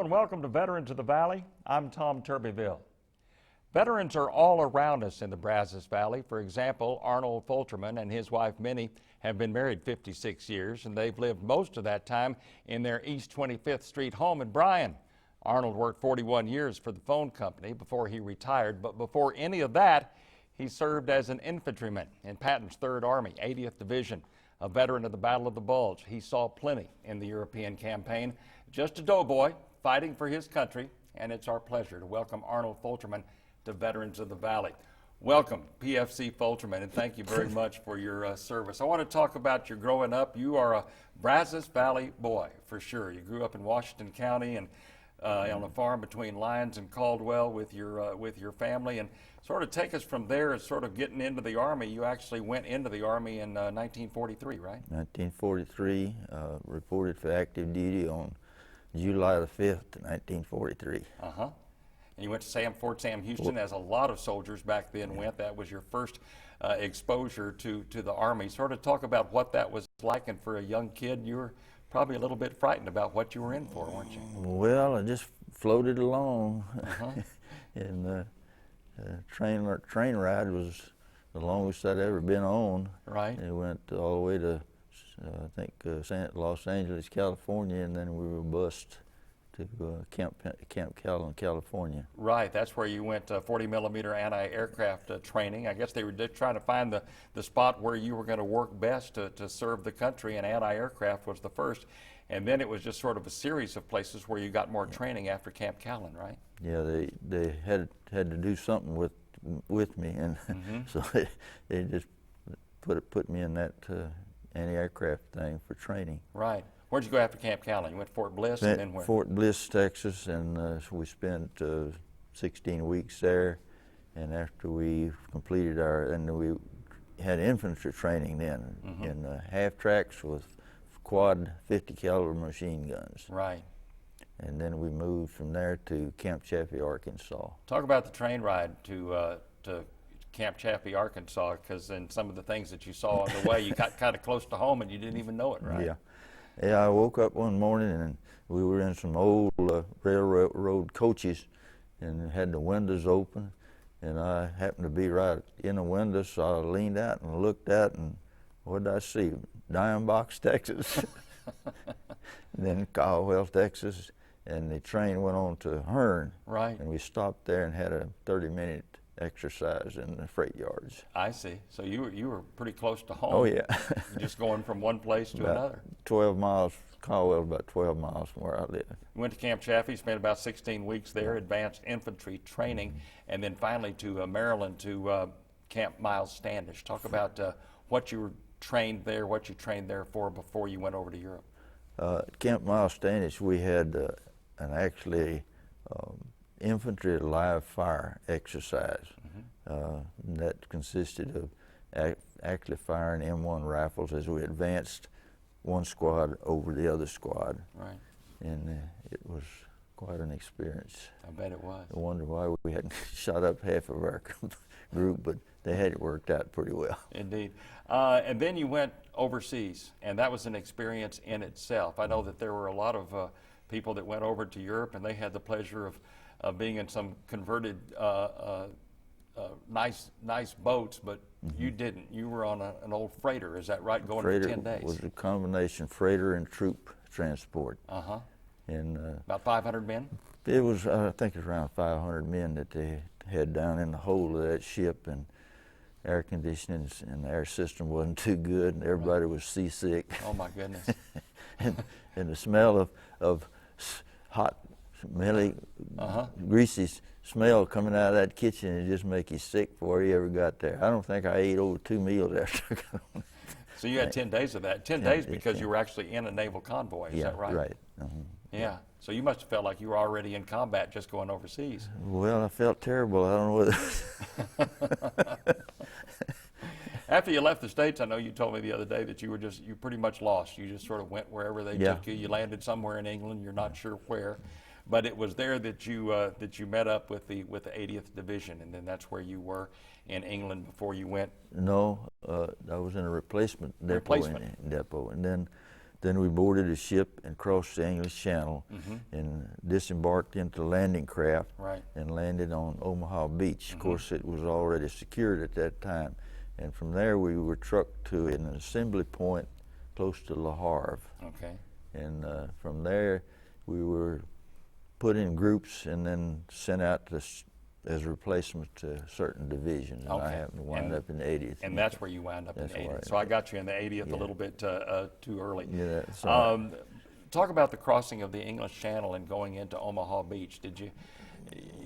and welcome to Veterans of the Valley. I'm Tom Turbyville. Veterans are all around us in the Brazos Valley. For example, Arnold Fulterman and his wife Minnie have been married 56 years, and they've lived most of that time in their East 25th Street home in Bryan. Arnold worked 41 years for the phone company before he retired, but before any of that, he served as an infantryman in Patton's 3rd Army, 80th Division, a veteran of the Battle of the Bulge. He saw plenty in the European campaign. Just a doughboy fighting for his country, and it's our pleasure to welcome Arnold Fulterman to Veterans of the Valley. Welcome, PFC Fulterman, and thank you very much for your service. I want to talk about your growing up. You are a Brazos Valley boy, for sure. You grew up in Washington County and on a farm between Lyons and Caldwell with your family, and sort of take us from there as sort of getting into the Army. You actually went into the Army in 1943, right? 1943, reported for active duty on July the 5th, 1943. Uh-huh. And you went to Fort Sam Houston, as a lot of soldiers back then went. That was your first exposure to the Army. Sort of talk about what that was like, and for a young kid, you were probably a little bit frightened about what you were in for, weren't you? Well, I just floated along, Uh-huh. and the train ride was the longest I'd ever been on. Right. It went all the way to, I think, Los Angeles, California, and then we were bused to Camp Callan, California. Right, that's where you went 40 millimeter anti-aircraft training. I guess they were just trying to find the spot where you were going to work best to serve the country, and anti-aircraft was the first. And then it was just sort of a series of places where you got more training after Camp Callan, right? Yeah, they had to do something with me, and so they just put me in that anti-aircraft thing for training. Right. Where'd you go after Camp Callan? You went to Fort Bliss, and then where? Fort Bliss, Texas, and we spent 16 weeks there. And after we completed we had infantry training then in half tracks with quad 50 caliber machine guns. Right. And then we moved from there to Camp Chaffee, Arkansas. Talk about the train ride to Camp Chaffee, Arkansas, because in some of the things that you saw on the way, you got kind of close to home and you didn't even know it, right? Yeah. Yeah, I woke up one morning and we were in some old railroad coaches and had the windows open, and I happened to be right in the window, so I leaned out and looked out, and what did I see? Diamond Box, Texas. Then Caldwell, Texas, and the train went on to Hearn. Right. And we stopped there and had a 30-minute exercise in the freight yards. I see. So you were pretty close to home. Oh, yeah. Just going from one place to about another. 12 miles, Caldwell, about 12 miles from where I live. You went to Camp Chaffee, spent about 16 weeks there, advanced infantry training, and then finally to Maryland to Camp Miles Standish. Talk about what you were trained there, what you trained there for before you went over to Europe. Camp Miles Standish, we had an actually infantry live fire exercise that consisted of actually firing M1 rifles as we advanced one squad over the other squad. Right. And it was quite an experience. I bet it was. I wonder why we hadn't shot up half of our group, but they had it worked out pretty well. Indeed. And then you went overseas, and that was an experience in itself. I know that there were a lot of people that went over to Europe, and they had the pleasure of being in some converted nice boats, but you didn't. You were on an old freighter, is that right, going for 10 days? Freighter was a combination freighter and troop transport. Uh-huh. And about 500 men? It was, I think it was around 500 men that they had down in the hold of that ship, and air conditioning and the air system wasn't too good, and everybody was seasick. Oh my goodness. and the smell of hot, smelly, greasy smell coming out of that kitchen, it just make you sick before you ever got there. I don't think I ate over 2 meals after I got home. So you had 10 days of that. 10 days because you were actually in a naval convoy, is that right? Right. Yeah. So you must have felt like you were already in combat just going overseas. Well, I felt terrible. I don't know whether. After you left the States, I know you told me the other day that you pretty much lost. You just sort of went wherever they took you. You landed somewhere in England. You're not sure where, but it was there that you met up with the 80th Division, and then that's where you were in England before you went. No, I was in a replacement depot, and then then we boarded a ship and crossed the English Channel and disembarked into landing craft and landed on Omaha Beach. Of course, it was already secured at that time. And from there, we were trucked to an assembly point close to Le Havre. Okay. And from there, we were put in groups and then sent out as a replacement to certain divisions. And I happened to wind up in the 80th. And that's where you wound up in the 80th. Right. So I got you in the 80th a little bit too early. Yeah, that's all right. Talk about the crossing of the English Channel and going into Omaha Beach.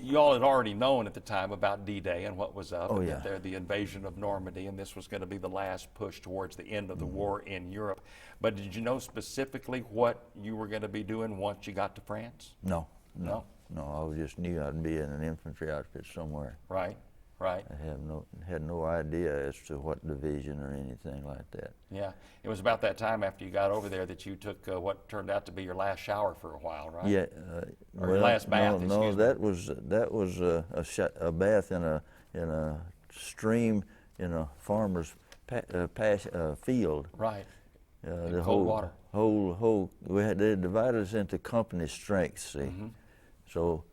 You all had already known at the time about D-Day and what was up, and that the invasion of Normandy, and this was going to be the last push towards the end of the war in Europe. But did you know specifically what you were going to be doing once you got to France? No, I just knew I'd be in an infantry outfit somewhere. Right. I had no idea as to what division or anything like that. Yeah, it was about that time after you got over there that you took what turned out to be your last shower for a while, right? Yeah, or your last bath. No, that was a bath in a stream in a farmer's field. Right. The cold water. They divided us into company strengths. See, so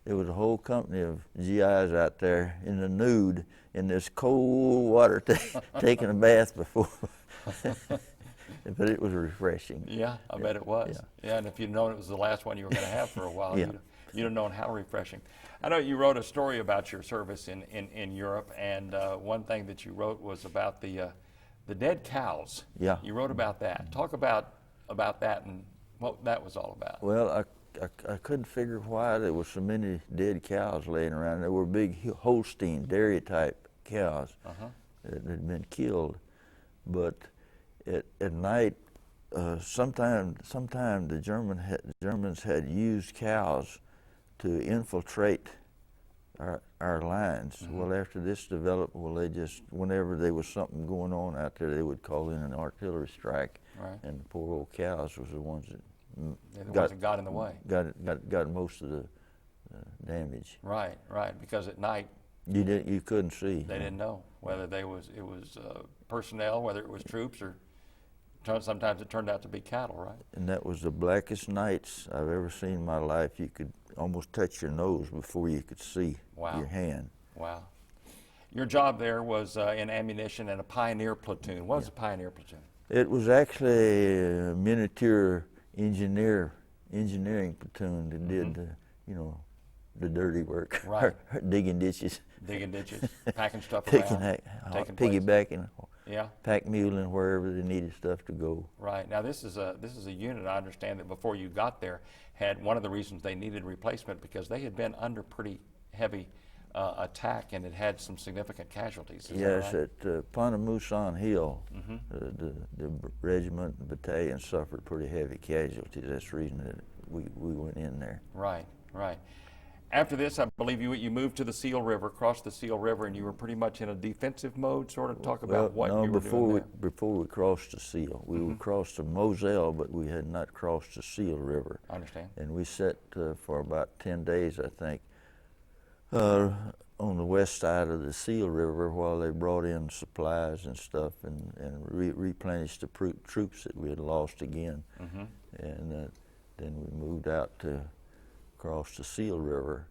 there was a whole company of GIs out there in the nude in this cold water taking a bath before. But it was refreshing. Yeah, I bet it was. Yeah, and if you'd known it was the last one you were going to have for a while, you'd have known how refreshing. I know you wrote a story about your service in Europe, and one thing that you wrote was about the dead cows. Yeah. You wrote about that. Talk about that and what that was all about. Well, I couldn't figure why there were so many dead cows laying around. There were big Holstein dairy type cows that had been killed. But at night, sometime the Germans had used cows to infiltrate our lines. Well, after this developed, they just, whenever there was something going on out there, they would call in an artillery strike. Right. And the poor old cows was the ones that got in the way. Got most of the damage. Right, because at night you couldn't see. They didn't know whether it was personnel, whether it was troops, or sometimes it turned out to be cattle, right? And that was the blackest nights I've ever seen in my life. You could almost touch your nose before you could see your hand. Wow. Your job there was in ammunition and a pioneer platoon. What was a pioneer platoon? It was actually a miniature engineering platoon that did the dirty work. Right. Digging ditches. Packing stuff around. Piggybacking. Yeah. Pack muling wherever they needed stuff to go. Right. Now this is a unit, I understand, that before you got there had one of the reasons they needed replacement because they had been under pretty heavy attack and it had some significant casualties. Is yes, that right? At Pontamousson Hill, the regiment and battalion suffered pretty heavy casualties. That's the reason that we went in there. Right. After this, I believe you moved to the Seal River, crossed the Seal River, and you were pretty much in a defensive mode. Sort of talk about what you were doing there. Before we crossed the Seal, we would cross the Moselle, but we had not crossed the Seal River. I understand. And we sat for about 10 days, I think, on the west side of the Seal River while they brought in supplies and stuff and replenished the troops that we had lost again. And then we moved out to cross the Seal River.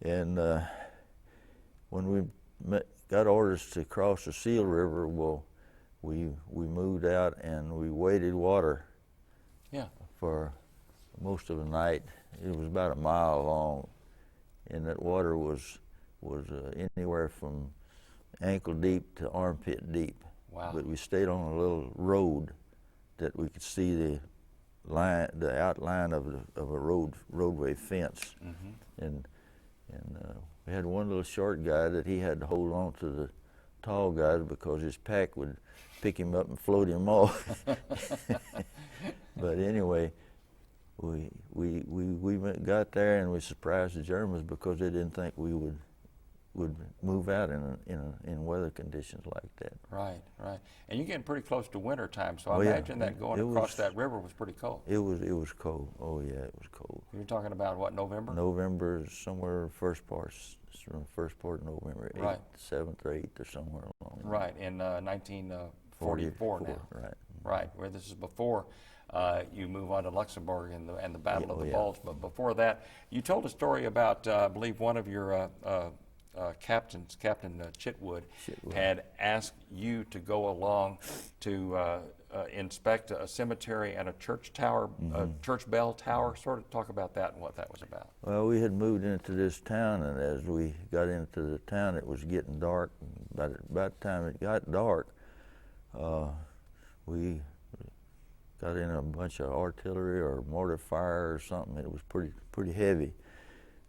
And when we got orders to cross the Seal River, well, we moved out and we waded water for most of the night. It was about a mile long, and that water was anywhere from ankle deep to armpit deep. Wow. But we stayed on a little road that we could see the outline of a roadway fence. And we had one little short guy that he had to hold on to the tall guys because his pack would pick him up and float him off. But anyway, we got there and we surprised the Germans because they didn't think we would move out in weather conditions like that. Right. And you're getting pretty close to winter time, so I imagine that going across that river was pretty cold. It was cold. Oh yeah, it was cold. You're talking about what, November? November, somewhere first part of November, right. 7th or 8th or somewhere along. Right, in 1944 now. Right. Right, where this is before you move on to Luxembourg and the Battle of the yeah. Bulge. But before that, you told a story about, I believe, one of your captains, Captain Chitwood, had asked you to go along to inspect a cemetery and a church tower, a church bell tower. Sort of talk about that and what that was about. Well, we had moved into this town, and as we got into the town, it was getting dark. By the time it got dark, we got in a bunch of artillery or mortar fire or something. It was pretty heavy.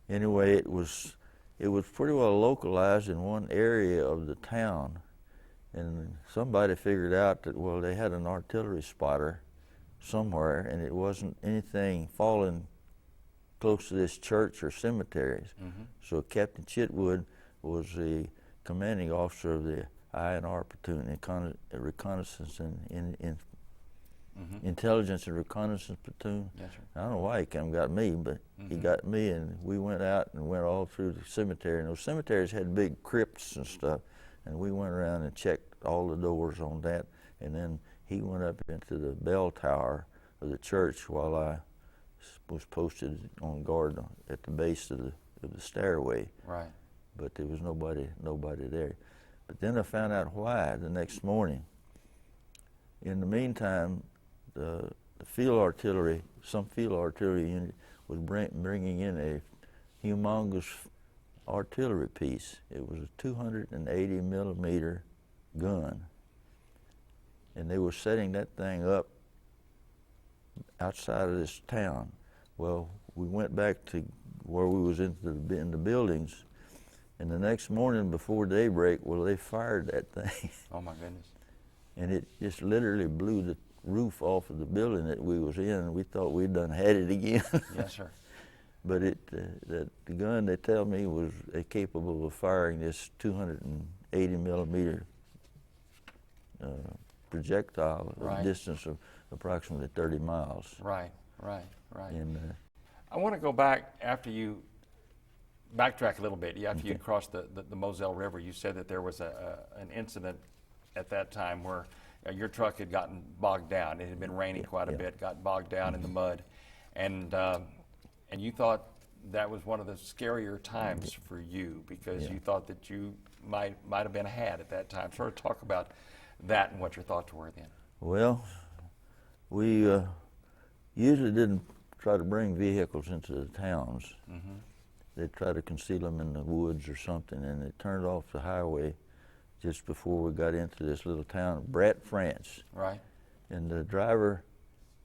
Anyway, it was pretty well localized in one area of the town, and somebody figured out that, well, they had an artillery spotter somewhere, and it wasn't anything falling close to this church or cemeteries. So Captain Chitwood was the commanding officer of the I&R platoon, reconnaissance and intelligence and reconnaissance platoon. Yes, sir. I don't know why he came and got me, but he got me, and we went out and went all through the cemetery. And those cemeteries had big crypts and stuff, and we went around and checked all the doors on that. And then he went up into the bell tower of the church while I was posted on guard at the base of the stairway. Right. But there was nobody there. But then I found out why the next morning. In the meantime, the field artillery, some field artillery unit was bringing in a humongous artillery piece. It was a 280 millimeter gun, and they were setting that thing up outside of this town. Well, we went back to where we was in the buildings, and the next morning before daybreak, well, they fired that thing. Oh my goodness. And it just literally blew the roof off of the building that we was in, and we thought we'd done had it again. Yes, sir. But the gun, they tell me, was capable of firing this 280 millimeter projectile at a distance of approximately 30 miles. Right. And I want to go back after you backtrack a little bit. After you crossed the Moselle River, you said that there was an incident at that time where your truck had gotten bogged down. It had been raining quite a bit, got bogged down in the mud, and you thought that was one of the scarier times for you because you thought that you might have been ahead at that time. Sort of talk about that and what your thoughts were then. Well, we usually didn't try to bring vehicles into the towns. They'd try to conceal them in the woods or something, and they turned off the highway just before we got into this little town, Brat, France. Right. And the driver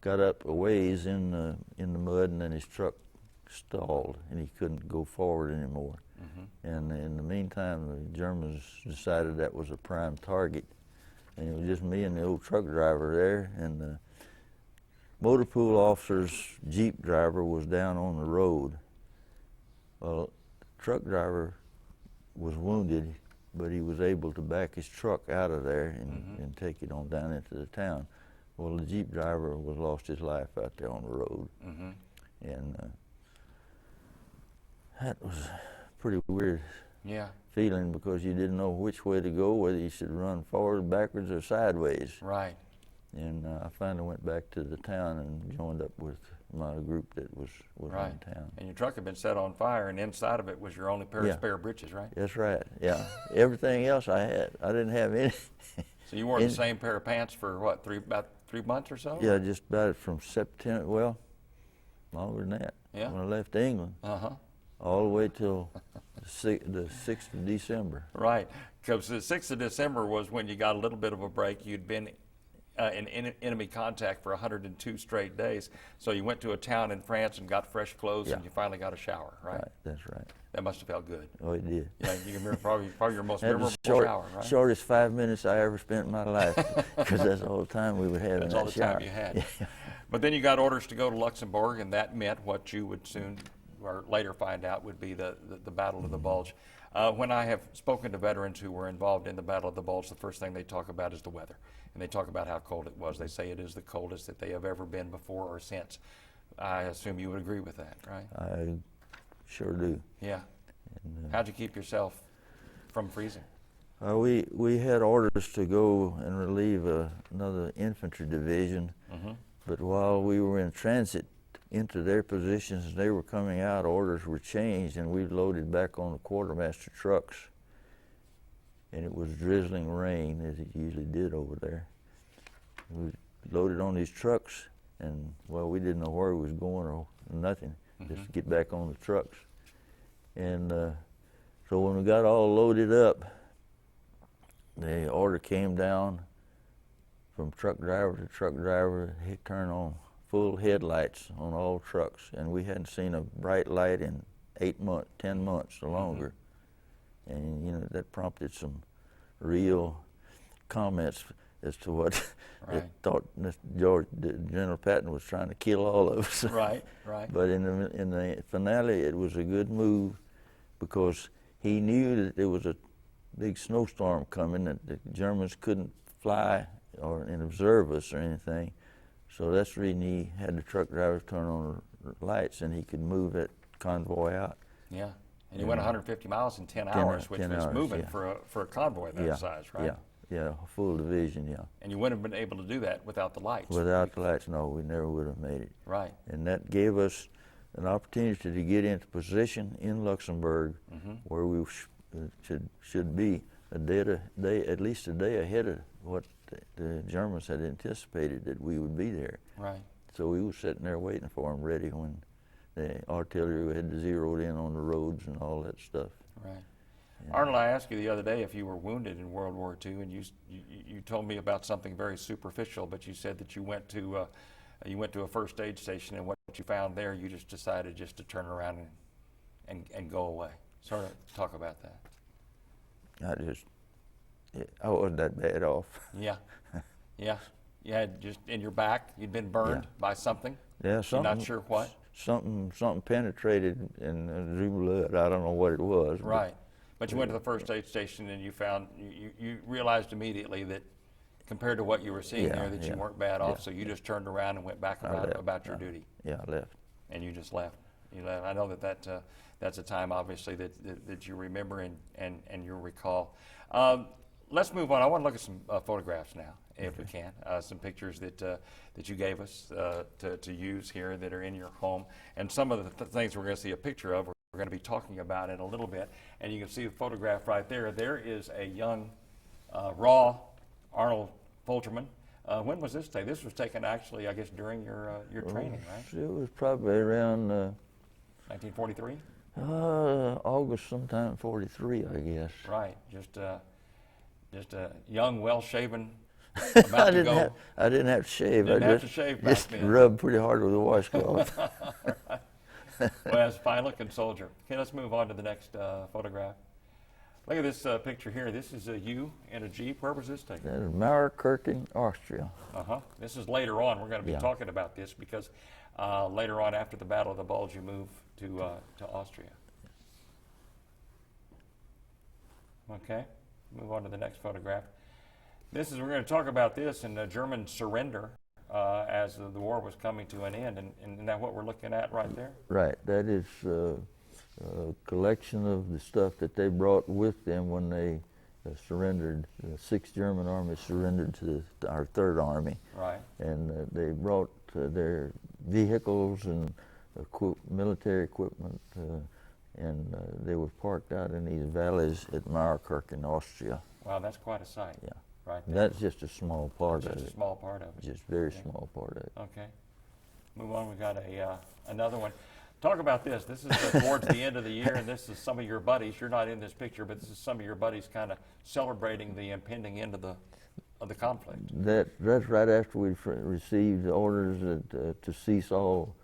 got up a ways in the mud, and then his truck stalled, and he couldn't go forward anymore. And in the meantime, the Germans decided that was a prime target, and it was just me and the old truck driver there, and the motor pool officer's Jeep driver was down on the road. Well, the truck driver was wounded, but he was able to back his truck out of there and take it on down into the town. Well, the Jeep driver was lost his life out there on the road. And that was a pretty weird feeling because you didn't know which way to go, whether you should run forward, backwards, or sideways. Right. And I finally went back to the town and joined up with my group that was in town. And your truck had been set on fire, and inside of it was your only pair of spare breeches, right? That's right, yeah. Everything else I had. I didn't have any. So you wore the same pair of pants for what, about 3 months or so? Yeah, just about from September, well, longer than that. Yeah. When I left England. All the way till the 6th of December. Right, because the 6th of December was when you got a little bit of a break. You'd been in enemy contact for 102 straight days. So you went to a town in France and got fresh clothes, and you finally got a shower, right? Right, that's right. That must have felt good. Oh, it did. Yeah, you can remember probably your most memorable shower, right? Shortest 5 minutes I ever spent in my life, because that's all the time we would have That's in all that the shower. time you had. But then you got orders to go to Luxembourg, and that meant what you would soon or later find out would be the Battle of the Bulge. When I have spoken to veterans who were involved in the Battle of the Bulge, the first thing they talk about is the weather. And they talk about how cold it was. They say it is the coldest that they have ever been before or since. I assume you would agree with that, right? I sure do. Yeah. How'd you keep yourself from freezing? We had orders to go and relieve another infantry division, but while we were in transit into their positions, they were coming out, orders were changed, and we loaded back on the quartermaster trucks. And it was drizzling rain, as it usually did over there. We loaded on these trucks, and well, we didn't know where we was going or nothing, just to get back on the trucks. And so when we got all loaded up, the order came down from truck driver to truck driver, he'd turn on full headlights on all trucks, and we hadn't seen a bright light in 8 months, 10 months or longer. And you know, that prompted some real comments as to what they thought General Patton was trying to kill all of us. Right. But in the finale, it was a good move because he knew that there was a big snowstorm coming, that the Germans couldn't fly and observe us or anything. So that's the reason he had the truck drivers turn on the lights, and he could move that convoy out. Yeah, and you went 150 miles in 10 hours, which was moving for a convoy that size, right? Yeah, a full division, yeah. And you wouldn't have been able to do that without the lights. Without the lights, no, we never would have made it. Right. And that gave us an opportunity to get into position in Luxembourg, where we should be at least a day ahead of what the Germans had anticipated that we would be there. Right. So we were sitting there waiting for them, ready when the artillery had zeroed in on the roads and all that stuff. Right. Yeah. Arnold, I asked you the other day if you were wounded in World War II, and you told me about something very superficial, but you said that you went to a first aid station, and what you found there, you just decided just to turn around and go away. Sort of talk about that. I wasn't that bad off. Yeah. You had just in your back, you'd been burned by something. Yeah, something. You're not sure what. Something penetrated and drew blood. I don't know what it was. Right. But you went to the first aid station and you realized immediately that compared to what you were seeing there that you weren't bad off. So you just turned around and went back about your duty. Yeah, I left. And you just left. You left. I know that's a time obviously that you remember and you recall. Let's move on. I want to look at some photographs now, if we can. Some pictures that you gave us to use here that are in your home. And some of the things we're going to see a picture of, we're going to be talking about in a little bit. And you can see the photograph right there. There is a young, raw Arnold Fulterman. When was this taken? This was taken actually, I guess, during your training, right? It was probably around 1943? August sometime 43, I guess. Right. Just a young, well-shaven, about to go. I didn't have to shave. Didn't have to shave back then. Rubbed pretty hard with a washcloth. Well, as a fine-looking soldier. Okay, let's move on to the next photograph. Look at this picture here. This is you in a Jeep. Where was this taken? That is Mauerkirchen, Austria. This is later on. We're going to be talking about this because later on after the Battle of the Bulge, you move to Austria. Okay. Move on to the next photograph. We're going to talk about this in the German surrender as the war was coming to an end, and isn't that what we're looking at right there? Right. That is a collection of the stuff that they brought with them when they surrendered. The 6th German Army surrendered to our 3rd Army. Right. And they brought their vehicles and military equipment, and they were parked out in these valleys at Mauerkirchen, Austria. Wow, that's quite a sight. Yeah. Right there. That's just a small part of it. Just a small part of it. Just very small part of it. Okay. Move on. We've got another one. Talk about this. This is towards the end of the year, and this is some of your buddies. You're not in this picture, but this is some of your buddies kind of celebrating the impending end of the conflict. That's right after we received orders to cease all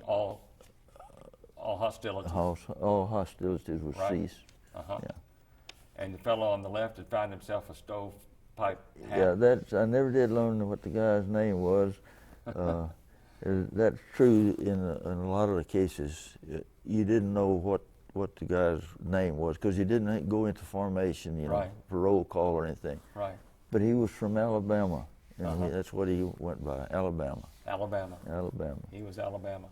all hostilities. All hostilities were ceased. Yeah. And the fellow on the left had found himself a stovepipe hat. Yeah, I never did learn what the guy's name was. That's true in a lot of the cases. You didn't know what the guy's name was because you didn't go into formation, for roll call or anything. Right. But he was from Alabama, and that's what he went by, Alabama. Alabama. Alabama. He was Alabama.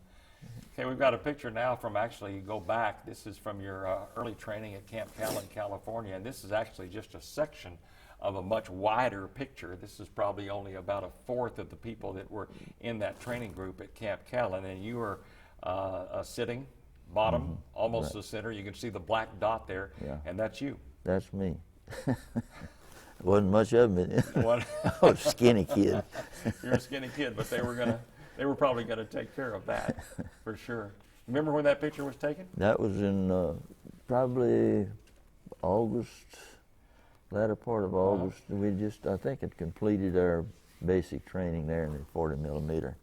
Okay, we've got a picture now from actually, you go back, this is from your early training at Camp Callan, California, and this is actually just a section of a much wider picture. This is probably only about a fourth of the people that were in that training group at Camp Callan, and you were sitting bottom, almost the center. You can see the black dot there, and that's you. That's me. Wasn't much of me. What? I was a skinny kid. You're a skinny kid, but they were probably gonna take care of that, for sure. Remember when that picture was taken? That was in probably August, latter part of August. We just, I think, had completed our basic training there in the 40 millimeter.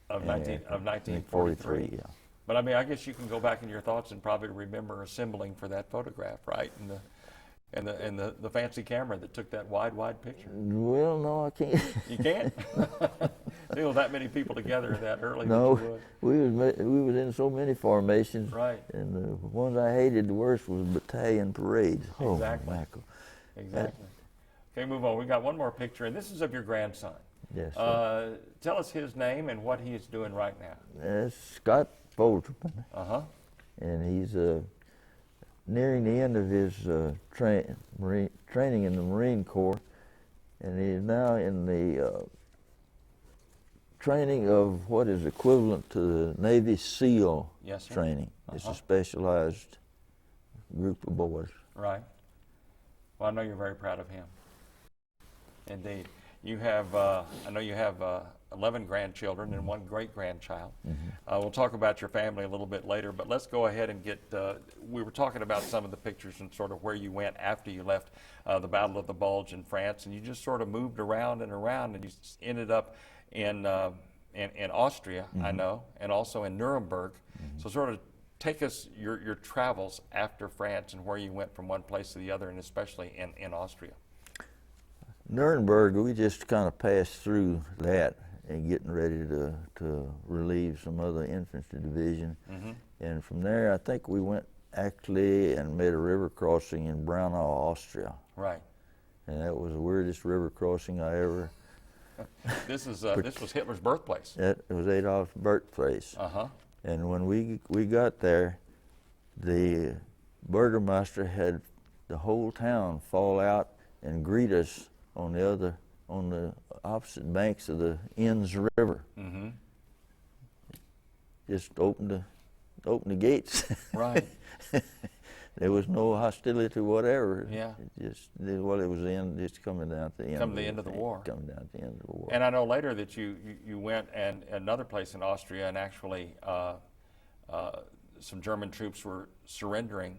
Of 1943. Yeah. But I mean, I guess you can go back in your thoughts and probably remember assembling for that photograph, right? And the fancy camera that took that wide picture. Well, no, I can't. You can't? There were that many people together that early. No, that you would. we was in so many formations. Right. And the ones I hated the worst was battalion parades. Exactly. Oh, mackerel. Exactly. Okay, move on. We got one more picture, and this is of your grandson. Yes. Tell us his name and what he is doing right now. That's Scott Folterman. And he's nearing the end of his training in the Marine Corps, and he's now in the training of what is equivalent to the Navy SEAL training. It's a specialized group of boys. Right. Well, I know you're very proud of him. Indeed. You have, I know you have 11 grandchildren and one great-grandchild. We'll talk about your family a little bit later, but let's go ahead and get, we were talking about some of the pictures and sort of where you went after you left the Battle of the Bulge in France, and you just sort of moved around, and you ended up in Austria, I know, and also in Nuremberg. So sort of take us your travels after France and where you went from one place to the other, and especially in Austria. Nuremberg, we just kind of passed through that and getting ready to relieve some other infantry division. And from there, I think we went actually and made a river crossing in Braunau, Austria. Right. And that was the weirdest river crossing I ever. This was Hitler's birthplace. That was Adolf's birthplace. And when we got there, the Burgomaster had the whole town fall out and greet us on the opposite banks of the Enns River. Just opened the gates. Right. There was no hostility whatever. Yeah. It was just coming down to the end. Coming to the end of the war. Coming down to the end of the war. And I know later that you went and another place in Austria, and actually some German troops were surrendering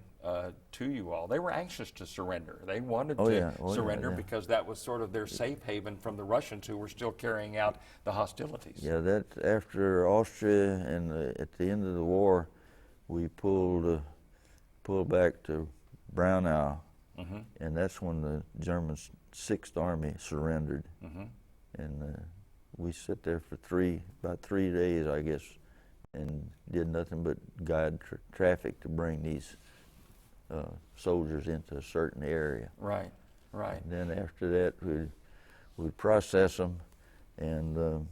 to you all. They were anxious to surrender. They wanted to surrender because that was sort of their safe haven from the Russians, who were still carrying out the hostilities. Yeah, that after Austria and at the end of the war, we pulled back to Braunau, and that's when the German 6th Army surrendered. And we sat there for about 3 days, I guess, and did nothing but guide traffic to bring these soldiers into a certain area. Right, right. And then after that, we'd process them, and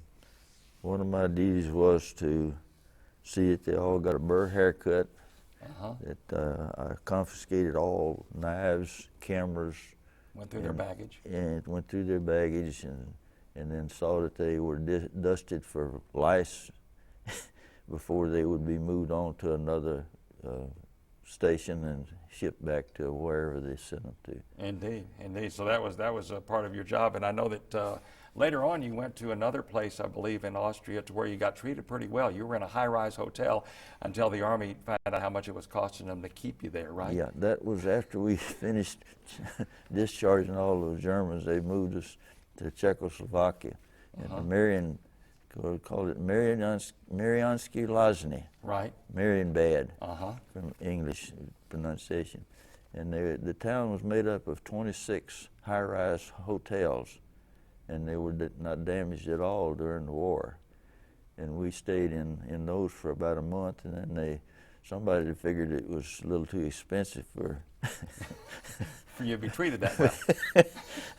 one of my duties was to see that they all got a burr haircut, that I confiscated all knives, cameras. Went through their baggage. And went through their baggage, and then saw that they were dusted for lice before they would be moved on to another station and shipped back to wherever they sent them to. Indeed, indeed. So that was a part of your job, and I know that later on you went to another place, I believe, in Austria, to where you got treated pretty well. You were in a high-rise hotel until the Army found out how much it was costing them to keep you there, right? Yeah, that was after we finished discharging all those Germans. They moved us to Czechoslovakia, and we called it Mariansky Lázny. Right. Marienbad, from English pronunciation. And the town was made up of 26 high-rise hotels, and they were not damaged at all during the war. And we stayed in those for about a month, and then somebody figured it was a little too expensive for for you to be treated that well.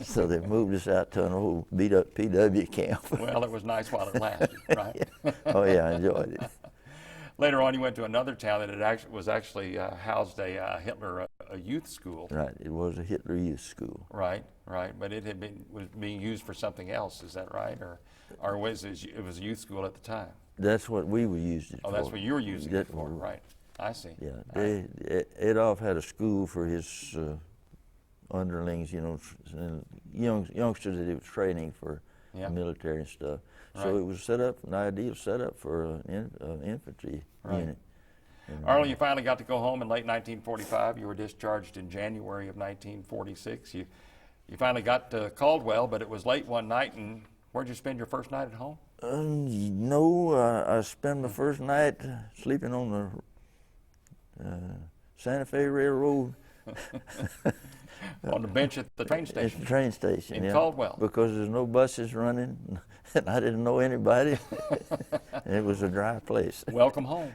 So they moved us out to an old beat-up PW camp. Well, it was nice while it lasted, right? Oh yeah, I enjoyed it. Later on, you went to another town that was actually housed a Hitler a youth school. Right, it was a Hitler Youth School. Right, right, but was being used for something else. Is that right, or was it was a youth school at the time? That's what we were using it for. Oh, that's what you were using it for, right? I see. Yeah, Adolf had a school for his underlings, you know, and youngsters that he was training for the military and stuff. So Right. it was set up, an ideal setup for an infantry unit. And, Arnold, you finally got to go home in late 1945. You were discharged in January of 1946. You finally got to Caldwell, but it was late one night. And where'd you spend your first night at home? I spent my first night sleeping on the Santa Fe Railroad. On the bench at the train At station. the train station, in Caldwell. Because there's no buses running, and I didn't know anybody. And it was a dry place. Welcome home.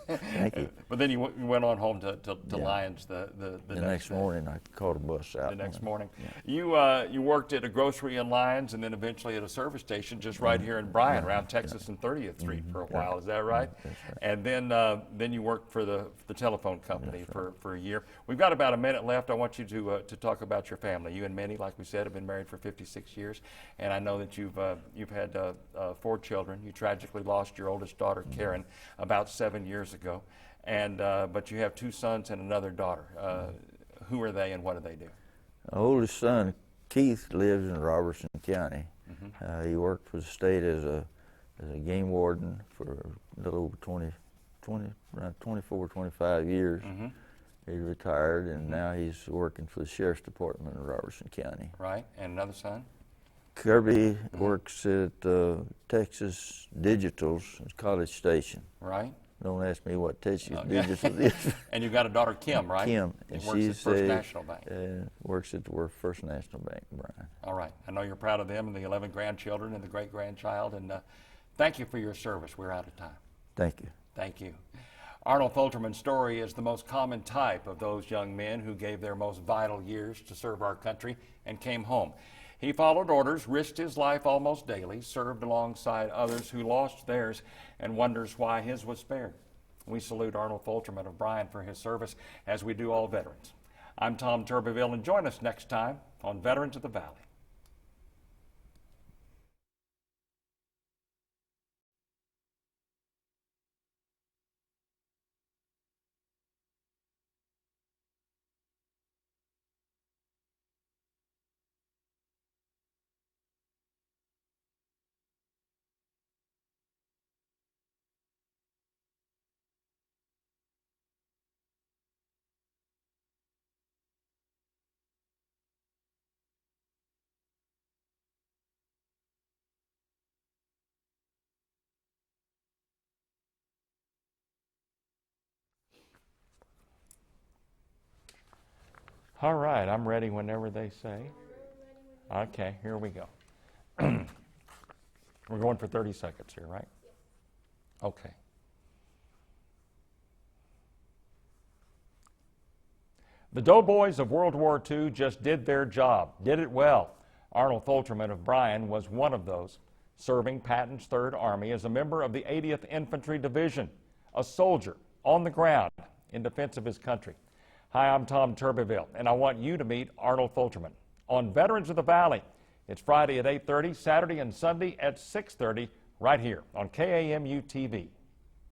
Thank you. But then you went on home to Lyons the next day. morning, I caught a bus out. The next morning. You worked at a grocery in Lyons and then eventually at a service station just right here in Bryan, around Texas and 30th Street for a while. Is that right? That's right. And then you worked for the telephone company for a year. We've got about a minute left. I want you to talk about your family. You and Minnie, like we said, have been married for 56 years, and I know that you've had 4 children. You tragically lost your oldest daughter, Karen, about 7 years ago, and but you have 2 sons and another daughter. Who are they, and what do they do? My oldest son, Keith, lives in Robertson County. He worked for the state as a game warden for a little over around 24, 25 years. He retired, and now he's working for the Sheriff's Department in Robertson County. Right, and another son? Kirby works at Texas Digital's College Station. Right. Don't ask me what Texas Digital is. And you've got a daughter, Kim, right? Kim, and and works at she's First National Bank. Works at the First National Bank, Bryan. All right. I know you're proud of them and the 11 grandchildren and the great-grandchild, and thank you for your service. We're out of time. Thank you. Thank you. Arnold Fulterman's story is the most common type of those young men who gave their most vital years to serve our country and came home. He followed orders, risked his life almost daily, served alongside others who lost theirs, and wonders why his was spared. We salute Arnold Fulterman of Bryan for his service, as we do all veterans. I'm Tom Turbeville, and join us next time on Veterans of the Valley. All right, I'm ready whenever they say. Okay, here we go. We're going for 30 seconds here, right? Okay. The doughboys of World War II just did their job, did it well. Arnold Fulterman of Bryan was one of those, serving Patton's 3rd Army as a member of the 80th Infantry Division, a soldier on the ground in defense of his country. Hi, I'm Tom Turbeville, and I want you to meet Arnold Fulterman on Veterans of the Valley. It's Friday at 8:30, Saturday and Sunday at 6:30, right here on KAMU TV.